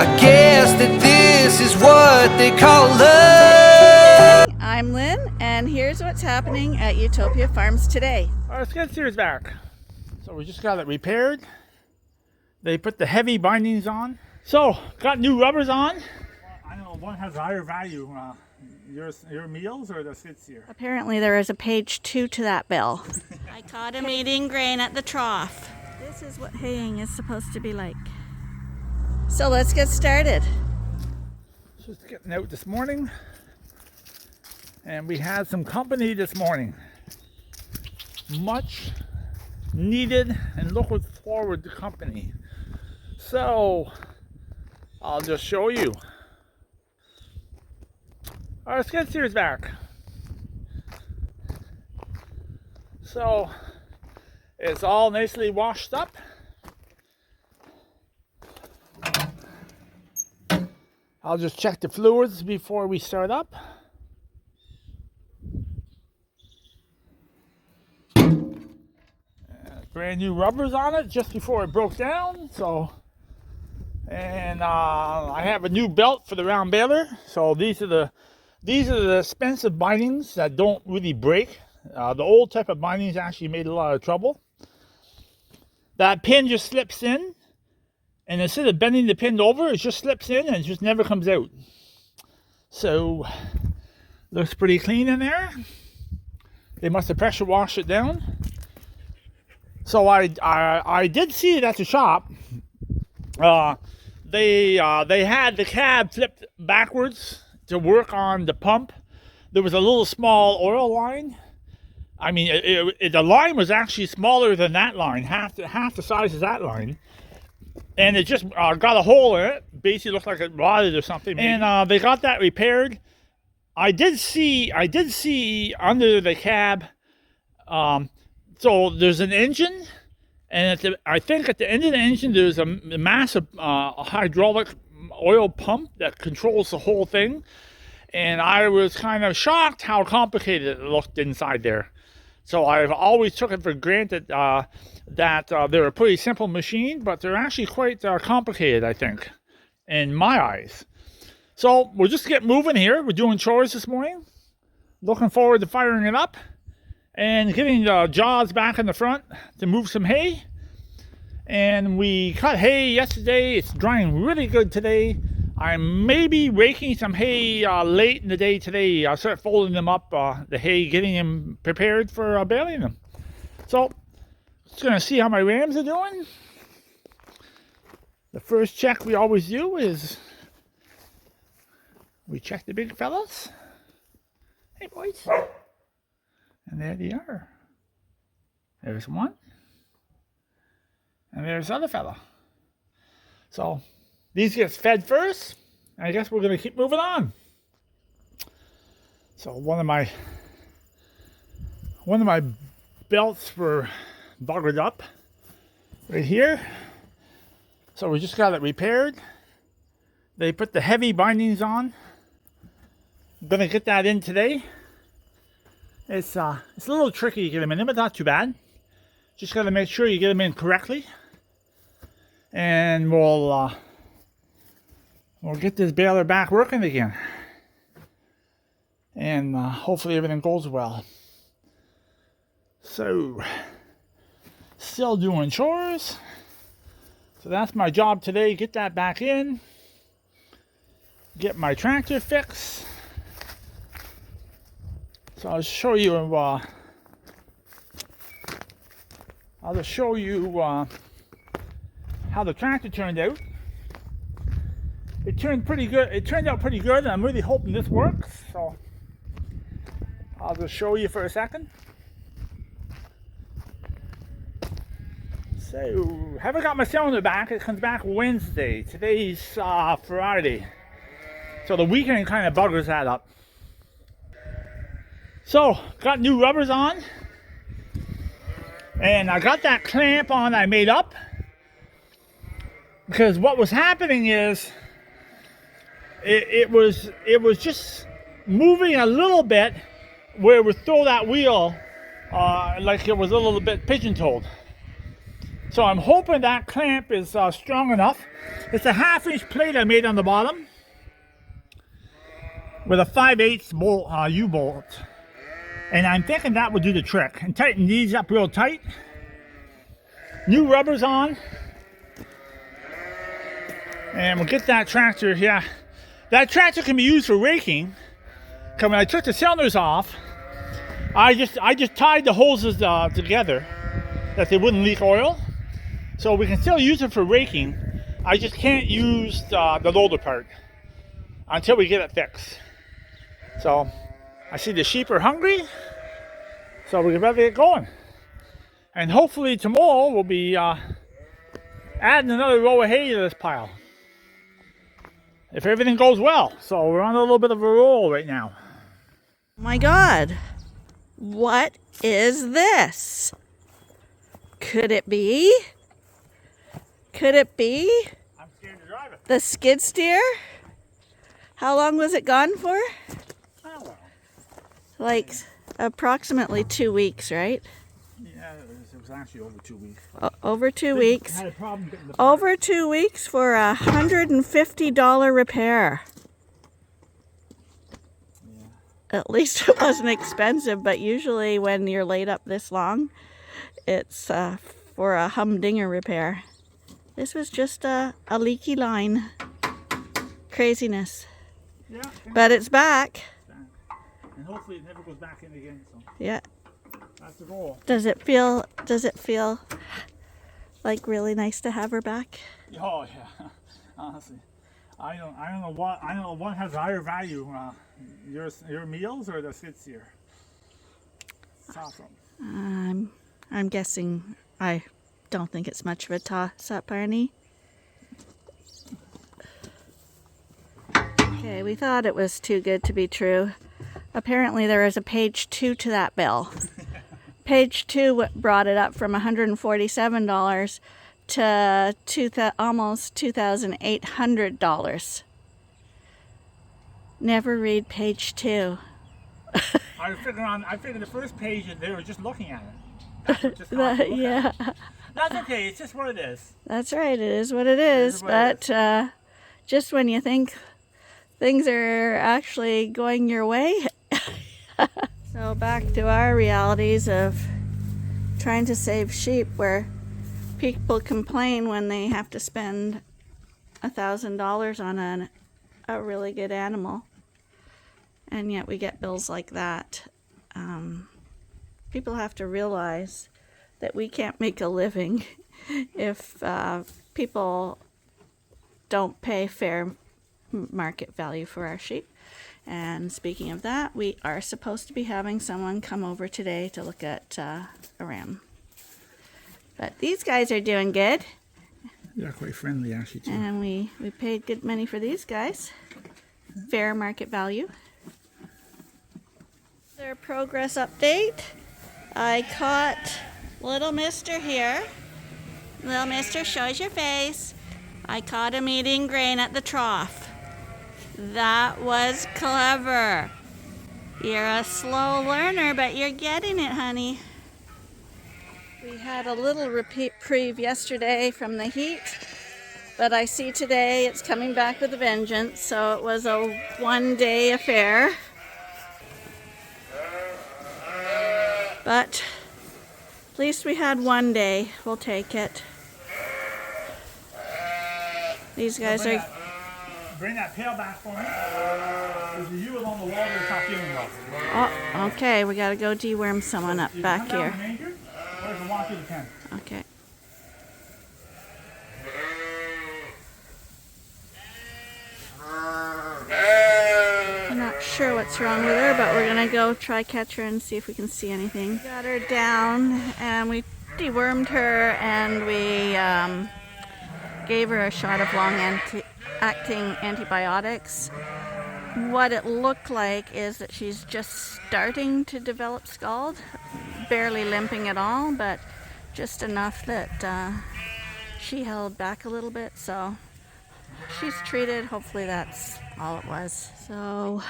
I guess that this is what they call love. I'm Lynn, and here's what's happening at Utopia Farms today. Our Skidsteer is back. So we just got it repaired. They put the heavy bindings on. So, got new rubbers on. I don't know, one has higher value. Your meals or the Skidsteer? Apparently there is a page 2 to that bill. I caught him eating grain at the trough. This is what haying is supposed to be like. So let's get started. Just getting out this morning. And we had some company this morning. Much needed and looking forward to company. So, I'll just show you. Our Skidsteer is back. So, it's all nicely washed up. I'll just check the fluids before we start up. Brand new rubbers on it just before it broke down. So, and I have a new belt for the round baler. So these are the expensive bindings that don't really break. The old type of bindings actually made a lot of trouble. That pin just slips in, and instead of bending the pin over, it just slips in and it just never comes out. So, looks pretty clean in there. They must have pressure washed it down. So I did see it at the shop. They had the cab flipped backwards to work on the pump. There was a little small oil line. I mean, the line was actually smaller than that line, half the size of that line, and it just got a hole in it. Basically, looked like it rotted or something. Maybe. And they got that repaired. I did see under the cab. So there's an engine, and I think at the end of the engine there's a massive hydraulic oil pump that controls the whole thing. And I was kind of shocked how complicated it looked inside there. So I've always took it for granted that they're a pretty simple machine, but they're actually quite complicated, I think, in my eyes. So we'll just get moving here. We're doing chores this morning. Looking forward to firing it up and getting the jaws back in the front to move some hay. And we cut hay yesterday. It's drying really good today. I may be raking some hay late in the day today. I'll start folding them up, the hay, getting them prepared for baling them. So, just going to see how my rams are doing. The first check we always do is we check the big fellas. Hey, boys. And there they are. There's one. And there's the other fella. So, these get fed first. I guess we're going to keep moving on. So one of my belts were buggered up right here. So we just got it repaired. They put the heavy bindings on. I'm going to get that in today. It's a little tricky to get them in, but not too bad. Just got to make sure you get them in correctly. And we'll get this baler back working again. And hopefully everything goes well. So, still doing chores. So that's my job today. Get that back in. Get my tractor fixed. So I'll show you. I'll just show you how the tractor turned out. It turned pretty good. It turned out pretty good, and I'm really hoping this works. So I'll just show you for a second. So haven't got my cylinder back. It comes back Wednesday. Today's Friday. So the weekend kind of buggers that up. So got new rubbers on, and I got that clamp on I made up. Because what was happening is it was just moving a little bit where we throw that wheel like it was a little bit pigeon-toed. So I'm hoping that clamp is strong enough. It's a 1/2-inch plate I made on the bottom with a 5/8 bolt, U-bolt. And I'm thinking that would do the trick. And tighten these up real tight. New rubbers on. And we'll get that tractor, yeah. That tractor can be used for raking. Because when I took the cylinders off, I just tied the hoses together that they wouldn't leak oil. So we can still use it for raking. I just can't use the loader part until we get it fixed. So I see the sheep are hungry, so we better get going. And hopefully tomorrow we'll be adding another row of hay to this pile, if everything goes well. So we're on a little bit of a roll right now. My God, what is this? Could it be? Could it be I'm scared to drive it. the Skidsteer? How long was it gone for? Oh, well. Like approximately 2 weeks, right? Yeah, it was actually over 2 weeks. Over 2 weeks. Had a problem getting the Over 2 weeks for a $150 repair. Yeah. At least it wasn't expensive, but usually when you're laid up this long, it's for a humdinger repair. This was just a leaky line. Craziness. Yeah. But it's back. And hopefully it never goes back in again. So Yeah. that's the goal. Does it feel like really nice to have her back? Oh yeah. Honestly, I don't know what has higher value, your meals or the Skidsteer. It's awesome. I'm guessing I don't think it's much of a toss-up, Arnie. Okay, we thought it was too good to be true. Apparently there is a page 2 to that bill. Page 2 brought it up from $147 to almost $2,800. Never read page 2. I figured the first page they were just looking at it. That's what just caught me. Yeah, That's okay. It's just what it is. that's right. It is what it is. But just when you think things are actually going your way. So back to our realities of trying to save sheep, where people complain when they have to spend $1,000 on a really good animal, and yet we get bills like that. People have to realize that we can't make a living if people don't pay fair market value for our sheep. And speaking of that, we are supposed to be having someone come over today to look at a ram. But these guys are doing good. They're quite friendly, actually, too. And we paid good money for these guys. Fair market value. Their progress update. I caught little mister here. Little mister, shows your face. I caught him eating grain at the trough. That was clever. You're a slow learner, but you're getting it, honey. We had a little reprieve yesterday from the heat, but I see today it's coming back with a vengeance, so it was a one-day affair. But at least we had one day. We'll take it. These guys are... Bring that pail back for me. There's a ewe along the wall that's not feeling well. Oh, okay. We gotta go deworm someone up back here. Or the walk through the pen. Okay. I'm not sure what's wrong with her, but we're gonna go try catch her and see if we can see anything. Got her down and we dewormed her, and we gave her a shot of long-acting antibiotics. What it looked like is that she's just starting to develop scald, barely limping at all, but just enough that she held back a little bit, so she's treated. Hopefully that's all it was. So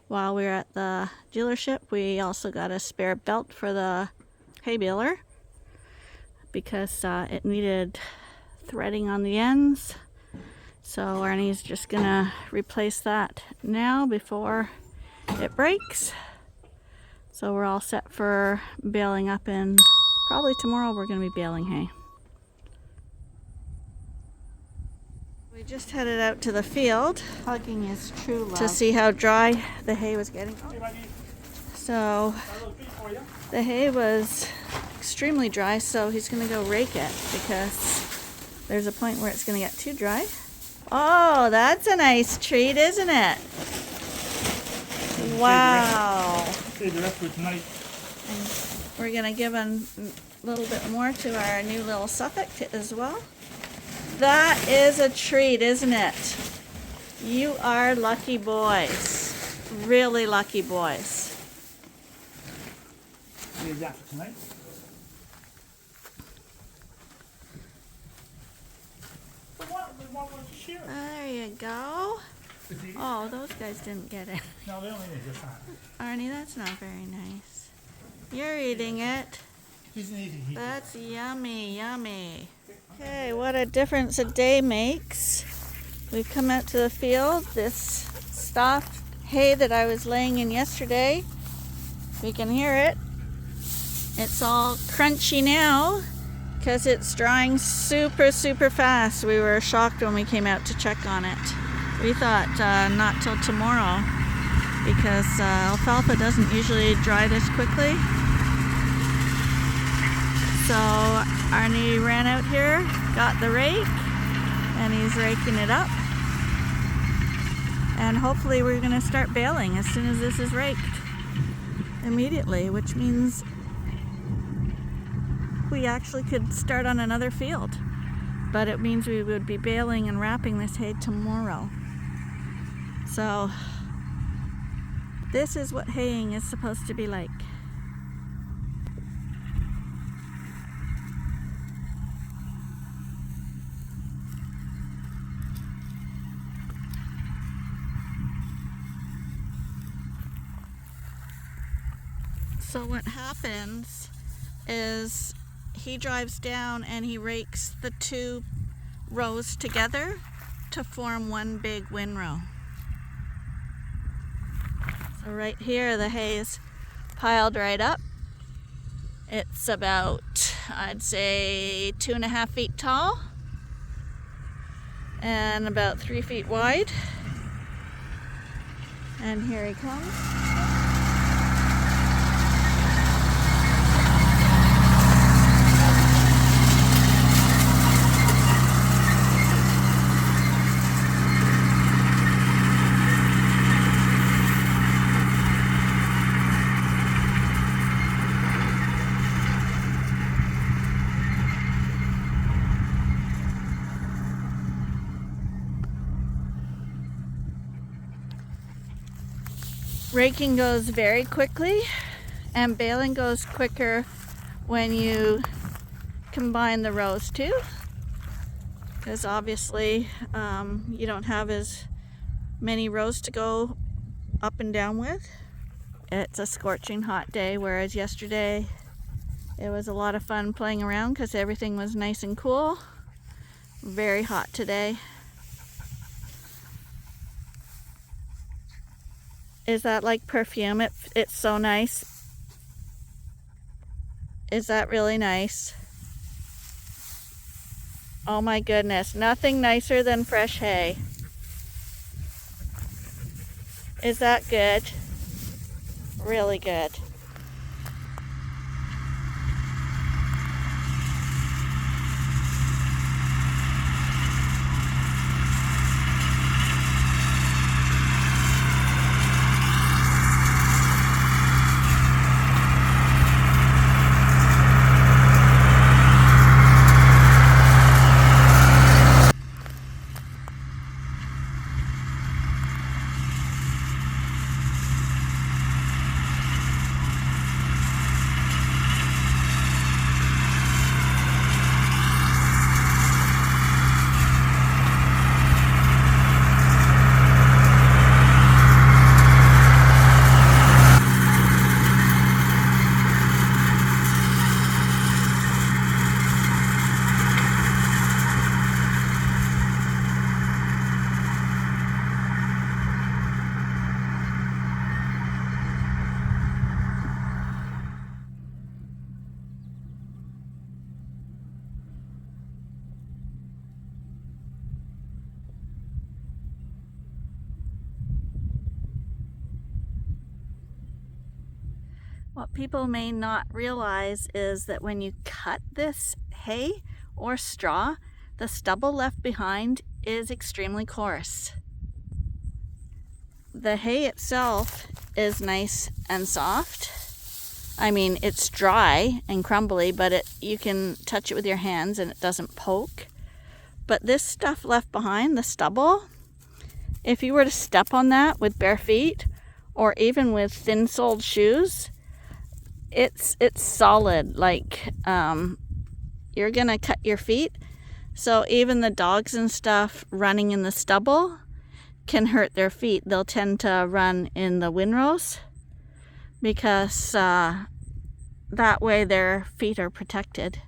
while we were at the dealership, we also got a spare belt for the hay baler. because it needed threading on the ends. So Arnie's just gonna replace that now before it breaks. So we're all set for baling up, and probably tomorrow we're gonna be baling hay. We just headed out to the field, hugging his true love, to see how dry the hay was getting. So the hay was extremely dry, so he's gonna go rake it because there's a point where it's gonna get too dry. Oh, that's a nice treat, isn't it? Wow. Save the rest for tonight. And we're gonna give a little bit more to our new little Suffolk as well. That is a treat, isn't it? You are lucky boys. Really lucky boys. Save that for tonight. There you go. Oh, those guys didn't get it. No, they only need this one. Arnie, that's not very nice. You're eating it. He's eating. That's yummy, yummy. Okay, what a difference a day makes. We've come out to the field. This soft hay that I was laying in yesterday, we can hear it. It's all crunchy now because it's drying super, super fast. We were shocked when we came out to check on it. We thought not till tomorrow because alfalfa doesn't usually dry this quickly. So Arnie ran out here, got the rake, and he's raking it up. And hopefully we're going to start baling as soon as this is raked immediately, which means we actually could start on another field. But it means we would be baling and wrapping this hay tomorrow. So this is what haying is supposed to be like. So what happens is he drives down and he rakes the two rows together to form one big windrow. So right here the hay is piled right up. It's about, I'd say, 2.5 feet tall and about 3 feet wide. And here he comes. Raking goes very quickly and baling goes quicker when you combine the rows too, because obviously you don't have as many rows to go up and down with. It's a scorching hot day, whereas yesterday it was a lot of fun playing around because everything was nice and cool. Very hot today. Is that like perfume? It's so nice. Is that really nice? Oh my goodness, nothing nicer than fresh hay. Is that good? Really good. What people may not realize is that when you cut this hay or straw, the stubble left behind is extremely coarse. The hay itself is nice and soft. I mean, it's dry and crumbly, but you can touch it with your hands and it doesn't poke. But this stuff left behind, the stubble, if you were to step on that with bare feet or even with thin-soled shoes, it's solid. Like you're gonna cut your feet. So even the dogs and stuff running in the stubble can hurt their feet. They'll tend to run in the windrows because that way their feet are protected.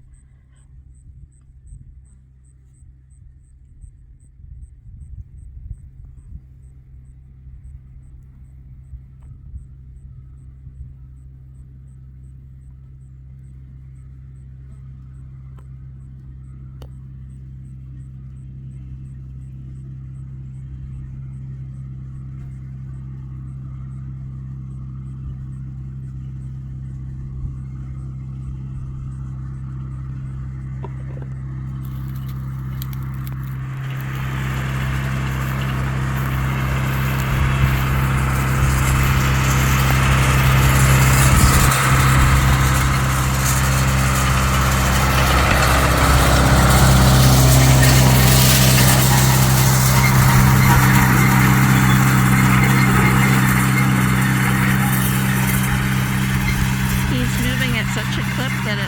Such a clip that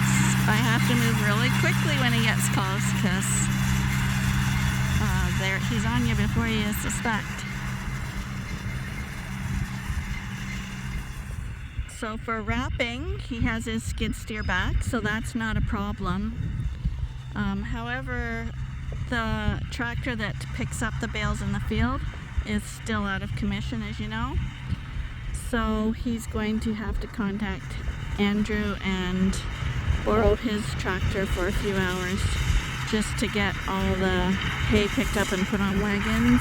I have to move really quickly when he gets close because he's on you before you suspect. So for wrapping, he has his skid steer back, so that's not a problem. However, the tractor that picks up the bales in the field is still out of commission, as you know. So he's going to have to contact Andrew and borrow his tractor for a few hours just to get all the hay picked up and put on wagons.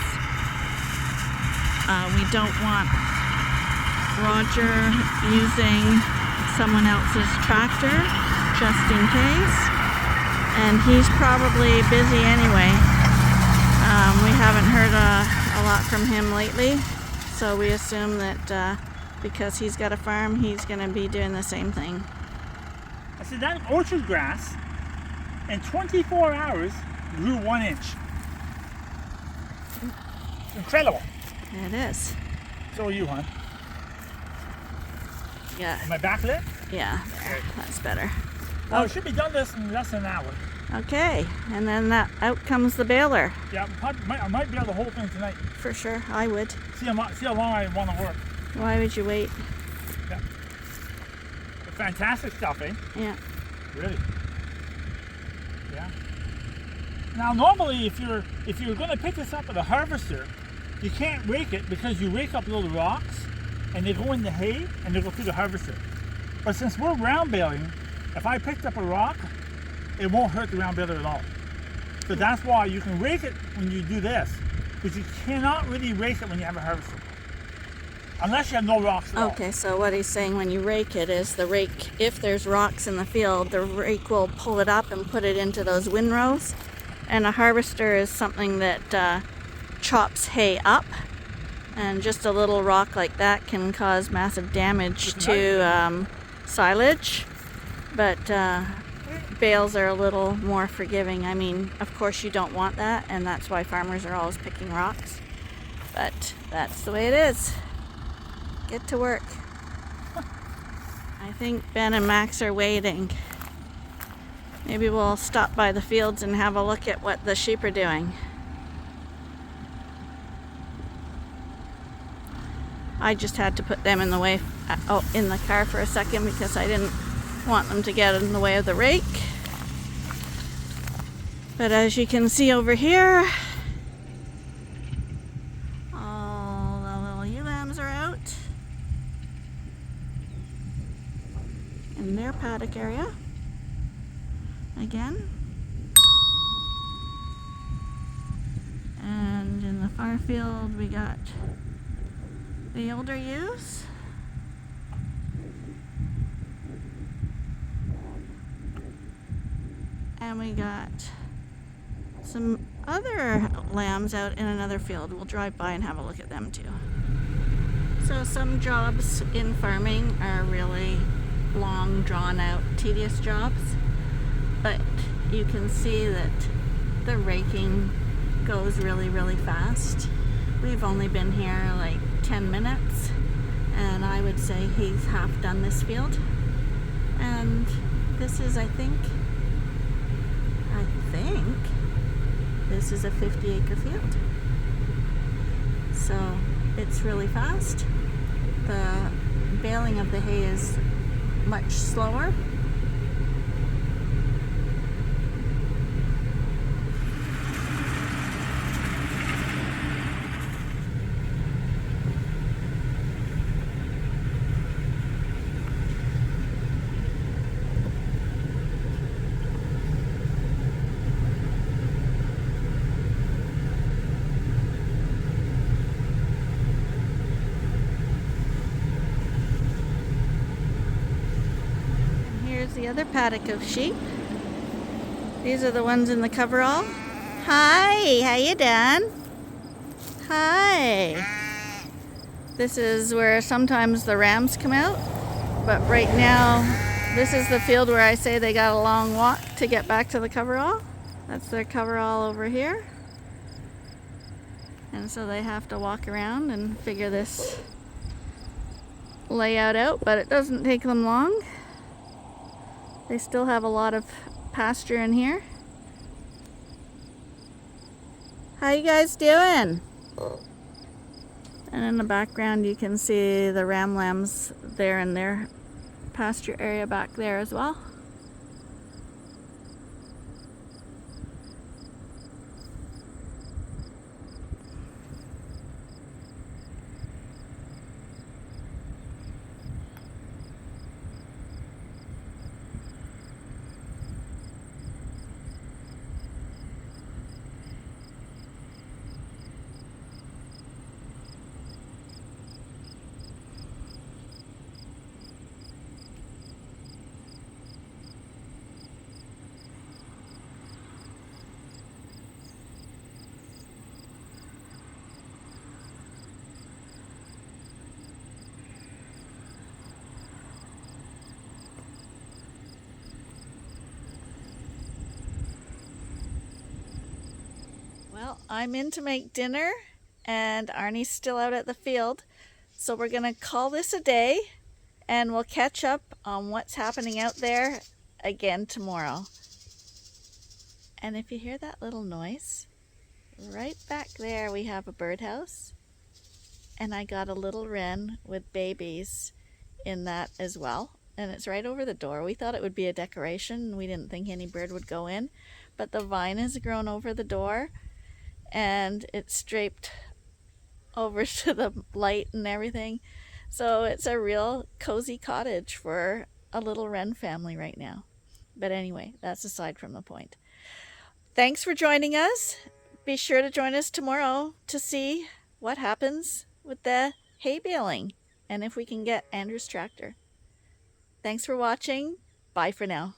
We don't want Roger using someone else's tractor just in case, and he's probably busy anyway. We haven't heard a lot from him lately, so we assume that because he's got a farm, he's going to be doing the same thing. I said that orchard grass in 24 hours grew 1 inch. Incredible. It is. So are you, hon. Yeah. Am I backlit? Yeah, there. That's better. Well, it should be done this in less than an hour. Okay, and then out comes the baler. Yeah, I might be able to hold thing tonight. For sure, I would. See how long I want to work. Why would you wait? Yeah. Fantastic stuff, eh? Yeah. Really. Yeah. Now normally if you're going to pick this up with a harvester, you can't rake it because you rake up little rocks and they go in the hay and they go through the harvester. But since we're round baling, if I picked up a rock, it won't hurt the round baler at all. So that's why you can rake it when you do this, but you cannot really rake it when you have a harvester. Unless you have no rocks at all. Okay, so what he's saying when you rake it is the rake, if there's rocks in the field, the rake will pull it up and put it into those windrows. And a harvester is something that chops hay up. And just a little rock like that can cause massive damage to silage. But bales are a little more forgiving. I mean, of course you don't want that, and that's why farmers are always picking rocks. But that's the way it is. Get to work. I think Ben and Max are waiting. Maybe we'll stop by the fields and have a look at what the sheep are doing. I just had to put them in the way, in the car for a second because I didn't want them to get in the way of the rake. But as you can see over here, all the little ewe lambs are out in their paddock area again. And in the far field we got the older ewes. And we got some other lambs out in another field. We'll drive by and have a look at them too. So some jobs in farming are really long, drawn out, tedious jobs, but you can see that the raking goes really, really fast. We've only been here like 10 minutes, and I would say he's half done this field. And this is, I think this is a 50-acre field. So it's really fast. The baling of the hay is much slower. The other paddock of sheep. These are the ones in the coverall. Hi, how you doing? Hi. This is where sometimes the rams come out, but right now this is the field where I say they got a long walk to get back to the coverall. That's their coverall over here. And so they have to walk around and figure this layout out, but it doesn't take them long. They still have a lot of pasture in here. How you guys doing? And in the background you can see the ram lambs there in their pasture area back there as well. Well, I'm in to make dinner and Arnie's still out at the field. So we're going to call this a day and we'll catch up on what's happening out there again tomorrow. And if you hear that little noise, right back there we have a birdhouse. And I got a little wren with babies in that as well. And it's right over the door. We thought it would be a decoration. We didn't think any bird would go in. But the vine has grown over the door. And it's draped over to the light and everything. So it's a real cozy cottage for a little wren family right now. But anyway, that's aside from the point. Thanks for joining us. Be sure to join us tomorrow to see what happens with the hay baling and if we can get Andrew's tractor. Thanks for watching. Bye for now.